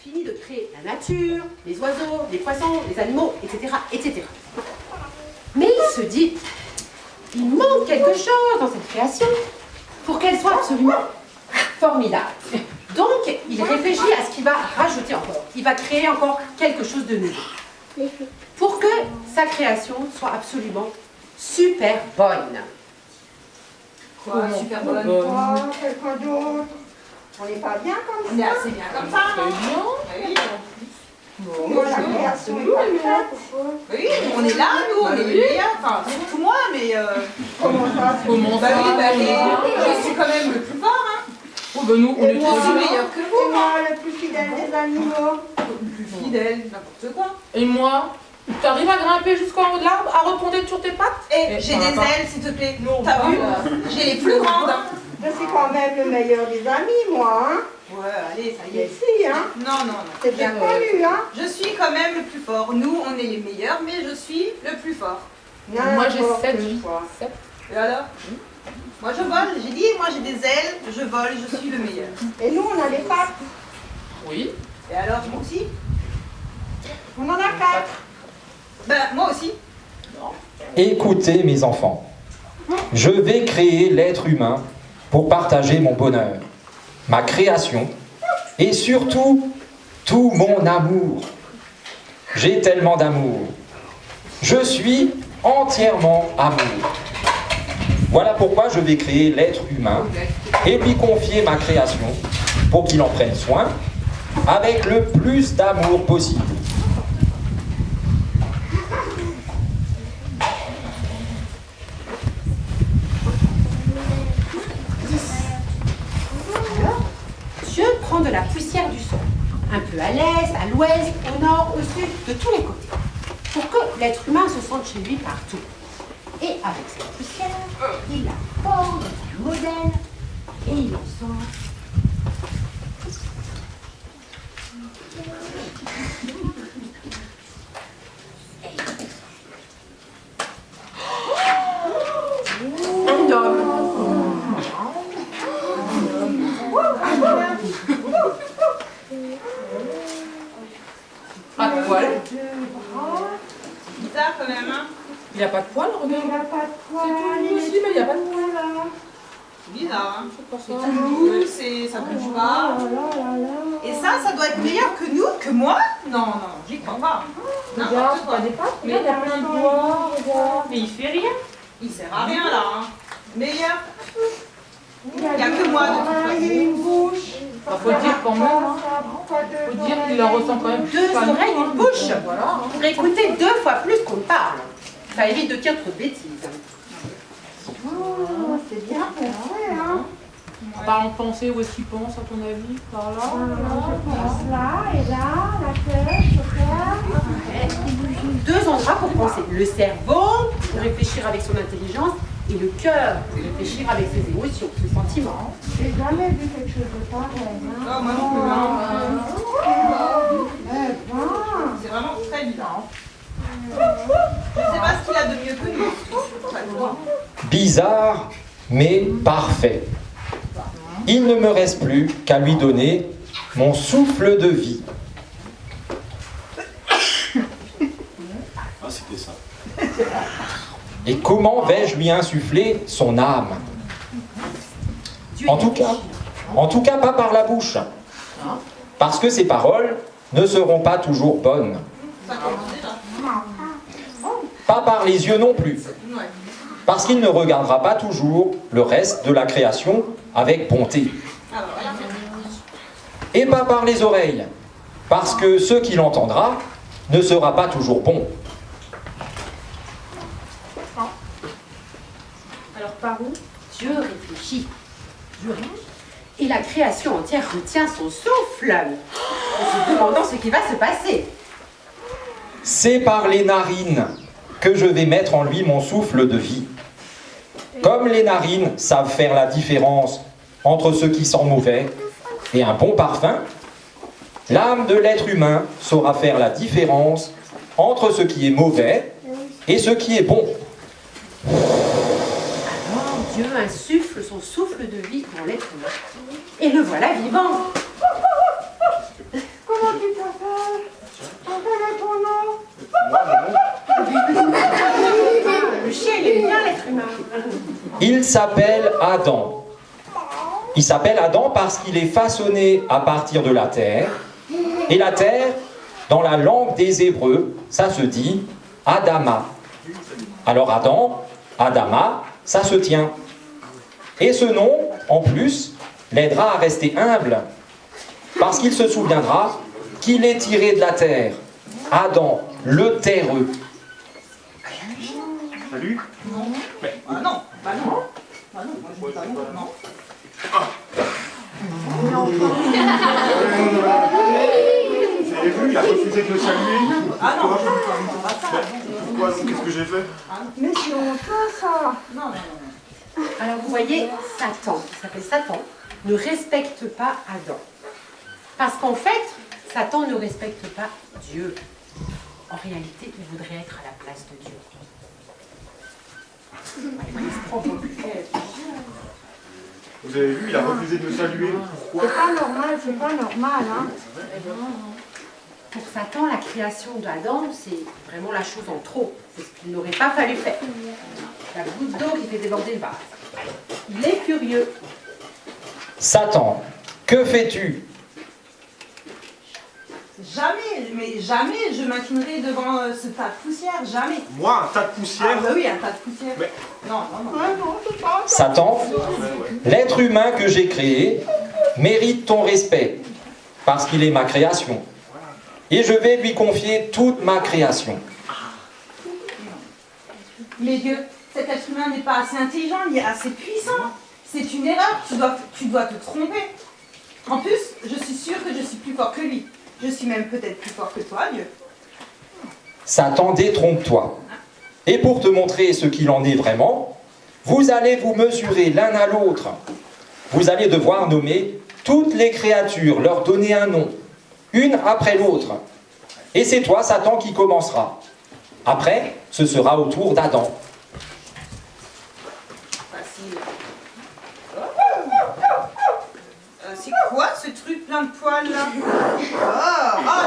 fini de créer la nature, les oiseaux, les poissons, les animaux, etc., etc. Mais il se dit, il manque quelque chose dans cette création pour qu'elle soit absolument formidable. Donc, il réfléchit à ce qu'il va rajouter encore. Il va créer encore quelque chose de nouveau pour que sa création soit absolument super bonne. Quoi, super bonne? Quoi, quelqu'un d'autre? On n'est pas bien comme On est ça? assez bien comme ça, non? Oui. Moi, la création est parfaite, pourquoi? Oui, on est là, nous, on est les meilleurs. Enfin, surtout moi, mais... Comment ça? Comment Bah ça? oui, je suis quand même le plus fort, hein. Oh bah nous, on Et est moi, tous Je suis meilleur que Et vous, moi, le plus fidèle des animaux. le plus fidèle, n'importe quoi. Et moi, t'arrives à grimper jusqu'en haut de l'arbre, à retomber sur tes pattes? Et j'ai des ailes, s'il te plaît. T'as vu? J'ai les plus grandes, hein. Je suis quand même le meilleur des amis, moi, hein? Ouais, allez, ça y est. Si, hein? Non, non, non. C'est bien connu, hein? Je suis quand même le plus fort. Nous, on est les meilleurs, mais je suis le plus fort. Moi j'ai N'importe 7 vies. quoi. 7. Et alors? Moi, je vole. J'ai dit, moi, j'ai des ailes, je vole, je suis le meilleur. Et nous, on a les pattes. Oui. Et alors, moi aussi? On en a 4. Ben, moi aussi. Écoutez mes enfants, je vais créer l'être humain pour partager mon bonheur, ma création et surtout tout mon amour. J'ai tellement d'amour. Je suis entièrement amour. Voilà pourquoi je vais créer l'être humain et lui confier ma création pour qu'il en prenne soin avec le plus d'amour possible. Dieu prend de la poussière du sol, un peu à l'est, à l'ouest, au nord, au sud, de tous les côtés, pour que l'être humain se sente chez lui partout. Et avec cette poussière, il la forme dans un modèle et il en sort. Un homme. Pas de poils. Bizarre quand même, hein? Il a pas de poils, Il regarde. n'a pas de C'est poils. tout lui aussi, mais il n'y a pas de poils. là. C'est bizarre, hein? C'est pas C'est ça. tout doux, ça bouge pas. Et ça doit être meilleur que nous, que moi? Non, non, j'y crois pas. Regarde, N'importe quoi. t'as des pattes, regarde, il y a plein de doigts, regarde. Mais il fait rien. Il sert à rien là, hein. Meilleur. Il y a que moi, de toute façon. Il y a une bouche. Bah, faut dire quand même, hein. Faut dire qu'il la ressent quand même. Deux pas oreilles, nous, une bouche. Voilà. Hein. Pour écouter 2 fois plus qu'on parle. Ça évite de dire trop de bêtises. Oh, c'est bien pensé, hein? Par en pensée, où est-ce qu'il pense, à ton avis? Par là? Je pense là et là, la tête, le cœur. 2 endroits pour penser. Le cerveau, pour réfléchir avec son intelligence, et le cœur, pour réfléchir avec ses émotions, ses sentiments. J'ai jamais vu quelque chose de pareil, hein? Ah, moi non plus, hein. Eh ben, C'est vraiment très bizarre. Je sais pas ce qu'il a de mieux que nous. Pas le droit. Bizarre, mais parfait. Il ne me reste plus qu'à lui donner mon souffle de vie. Ah, c'était ça. Et comment vais-je lui insuffler son âme? Dieu En tout cas, pas par la bouche. Parce que ses paroles ne seront pas toujours bonnes. Ça commence déjà. Pas par les yeux non plus. Ouais. Parce qu'il ne regardera pas toujours le reste de la création avec bonté. Alors, Et pas par les oreilles. Parce que ce qu'il entendra ne sera pas toujours bon. Alors par où Dieu réfléchit. Dieu réfléchit. Et la création entière retient son souffle, en se demandant ce qui va se passer. C'est par les narines que je vais mettre en lui mon souffle de vie. Comme les narines savent faire la différence entre ce qui sent mauvais et un bon parfum, l'âme de l'être humain saura faire la différence entre ce qui est mauvais et ce qui est bon. Alors Dieu insuffle son souffle de vie dans l'être humain. Et le voilà vivant. comment tu t'appelles? Quel est ton nom? Moi, mon nom. Le chien, il aime bien l'être humain. Il s'appelle Adam. Il s'appelle Adam parce qu'il est façonné à partir de la terre. Et la terre, dans la langue des Hébreux, ça se dit Adama. Alors Adam, Adama, ça se tient. Et ce nom, en plus, l'aidera à rester humble, parce qu'il se souviendra qu'il est tiré de la terre. Adam, le terreux. Salut. Ah non, bah non. Bah non, moi je dis pas non. Non. Vous avez vu, il a refusé de me saluer. Ah non, Pourquoi je ne dis pas ça. Pourquoi donc? Qu'est-ce que j'ai fait? Mais c'est honteux, ça. Non, non, non. Alors vous voyez, Satan, qui s'appelle Satan, ne respecte pas Adam. Parce qu'en fait, Satan ne respecte pas Dieu. En réalité, il voudrait être à la place de Dieu. Il se prend pour Vous avez vu, il a refusé de me saluer. Pourquoi? C'est pas normal, c'est pas normal, hein. Pour Satan, la création d'Adam, c'est vraiment la chose en trop. C'est ce qu'il n'aurait pas fallu faire. La goutte d'eau qui fait déborder le vase. Il est furieux. Satan, que fais-tu? Jamais, mais jamais je m'inclinerai devant ce tas de poussière, jamais. Moi, un tas de Ah poussière. bah oui, un tas de poussière. Mais- Non, non, non. Ouais, non, c'est pas ça. Satan, l'être humain que j'ai créé mérite ton respect, parce qu'il est ma création. Et je vais lui confier toute ma création. Mais Dieu, cet être humain n'est pas assez intelligent, ni assez puissant. C'est une erreur, tu dois te tromper. En plus, je suis sûre que je suis plus fort que lui. Je suis même peut-être plus fort que toi, Dieu. Satan, détrompe-toi. Et pour te montrer ce qu'il en est vraiment, vous allez vous mesurer l'un à l'autre. Vous allez devoir nommer toutes les créatures, leur donner un nom, une après l'autre. Et c'est toi, Satan, qui commencera. Après, ce sera au tour d'Adam. Facile. C'est quoi ce truc plein de poils là? Oh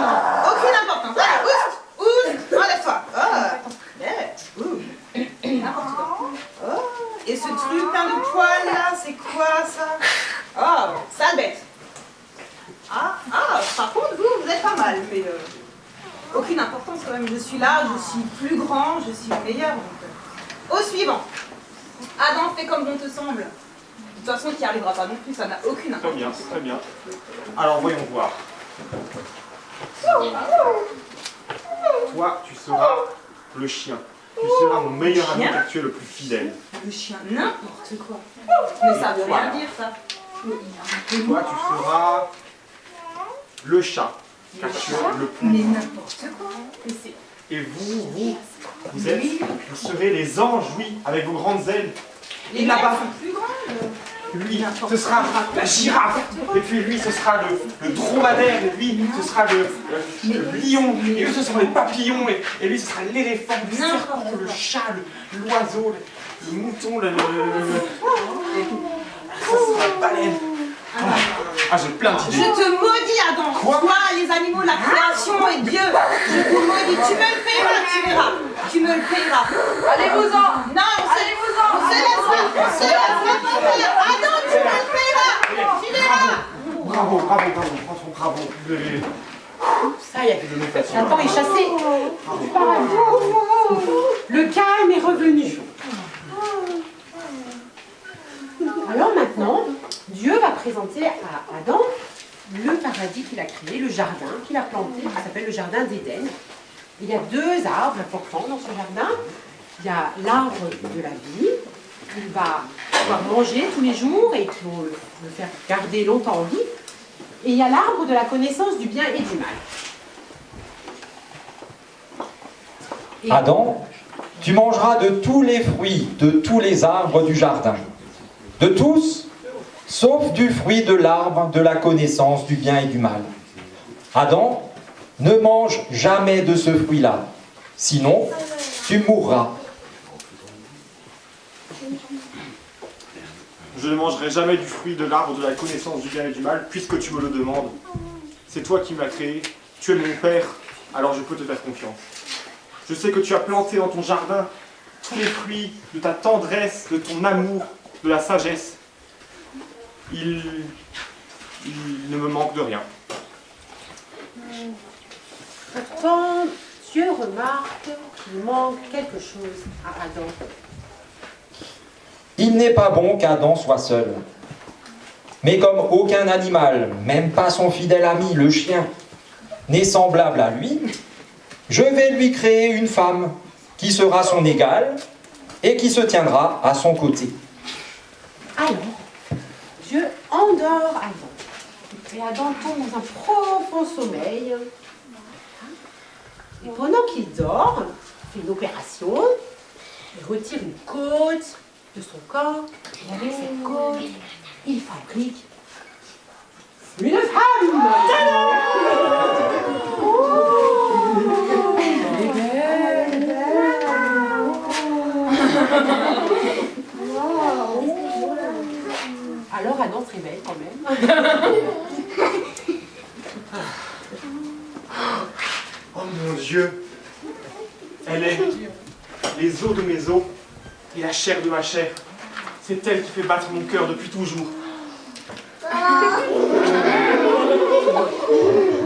non, aucune importance. Allez, oust, enlève-toi. N'importe quoi. Oh, et ce truc plein de poils là, c'est quoi ça? Oh, sale bête. Par contre, vous êtes pas mal, mais aucune importance quand même. Je suis là, je suis plus grand, je suis meilleur. Donc, au suivant. Adam, fais comme bon te semble. De toute façon, tu n'y arriveras pas non plus, ça n'a aucune Très bien, importance. très bien. Alors voyons voir. Toi, tu seras le chien. Tu seras mon meilleur ami Chien car tu es le plus fidèle. Le chien, n'importe quoi. Mais ça veut rien dire, ça. Toi, tu seras le chat car tu es le plus. Mais n'importe quoi. Mais c'est... Et vous serez les anges, oui, avec vos grandes ailes. Les n'a mères pas- sont plus grandes. Lui, ce sera la girafe. Et puis lui, ce sera le dromadaire. Et lui, ce sera le lion. Et eux, ce seront les papillons. Et lui, ce sera l'éléphant, le serpent, le chat, l'oiseau, le mouton, ça sera la baleine. Ah, j'ai plein Je d'idées. te maudis, Adam. Quoi? Toi, les animaux, la création et Dieu. Je te maudis. Tu me le payeras, tu verras. Tu me le payeras. Allez-vous-en! Non, on se laisse pas. On se laisse pas faire. Adam, tu me le payeras. Tu verras. Bravo. Ça y est. Satan est chassé. Le calme est revenu. Alors maintenant, Dieu va présenter à Adam le paradis qu'il a créé, le jardin qu'il a planté, qui s'appelle le jardin d'Éden. Il y a deux arbres importants dans ce jardin. Il y a l'arbre de la vie, qu'il va pouvoir manger tous les jours et qui vont le faire garder longtemps en vie. Et il y a l'arbre de la connaissance du bien et du mal. Et Adam, tu mangeras de tous les fruits, de tous les arbres du jardin. De tous, sauf du fruit de l'arbre de la connaissance du bien et du mal. Adam, ne mange jamais de ce fruit-là, sinon tu mourras. Je ne mangerai jamais du fruit de l'arbre de la connaissance du bien et du mal, puisque tu me le demandes. c'est toi qui m'as créé, tu es mon père, alors je peux te faire confiance. Je sais que tu as planté dans ton jardin tous les fruits de ta tendresse, de ton amour, de la sagesse. Il ne me manque de rien. Pourtant, Dieu remarque qu'il manque quelque chose à Adam. Il n'est pas bon qu'Adam soit seul. Mais comme aucun animal, même pas son fidèle ami, le chien, n'est semblable à lui, je vais lui créer une femme qui sera son égale et qui se tiendra à son côté. Alors, Dieu endort Adam. Et Adam tombe dans un profond sommeil. Et pendant qu'il dort, il fait une opération. Il retire une côte de son corps. Et avec cette côte, il fabrique une femme. Alors Adam se réveille quand même. Oh mon Dieu, elle est les os de mes os et la chair de ma chair. C'est elle qui fait battre mon cœur depuis toujours.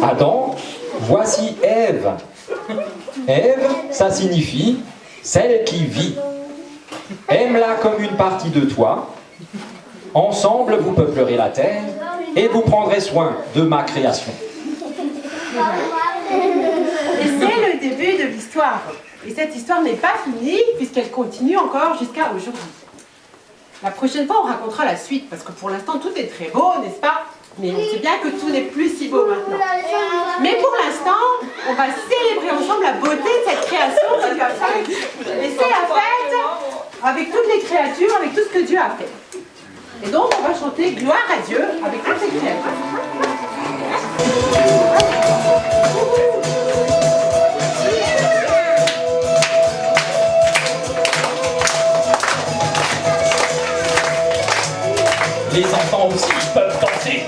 Adam, voici Ève. Ève, ça signifie celle qui vit. Aime-la comme une partie de toi. Ensemble, vous peuplerez la terre et vous prendrez soin de ma création. Et c'est le début de l'histoire. Et cette histoire n'est pas finie puisqu'elle continue encore jusqu'à aujourd'hui. La prochaine fois, on racontera la suite parce que pour l'instant, tout est très beau, n'est-ce pas? Mais on sait bien que tout n'est plus si beau maintenant. Mais pour l'instant, on va célébrer ensemble la beauté de cette création de Dieu. Et c'est la fête avec toutes les créatures, avec tout ce que Dieu a fait. Et donc, on va chanter gloire à Dieu avec toutes ces créatures. Les enfants aussi peuvent danser.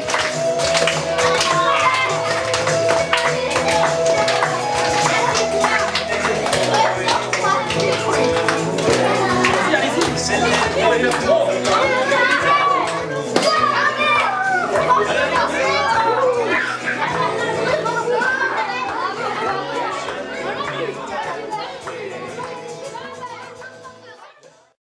Allez-y, c'est le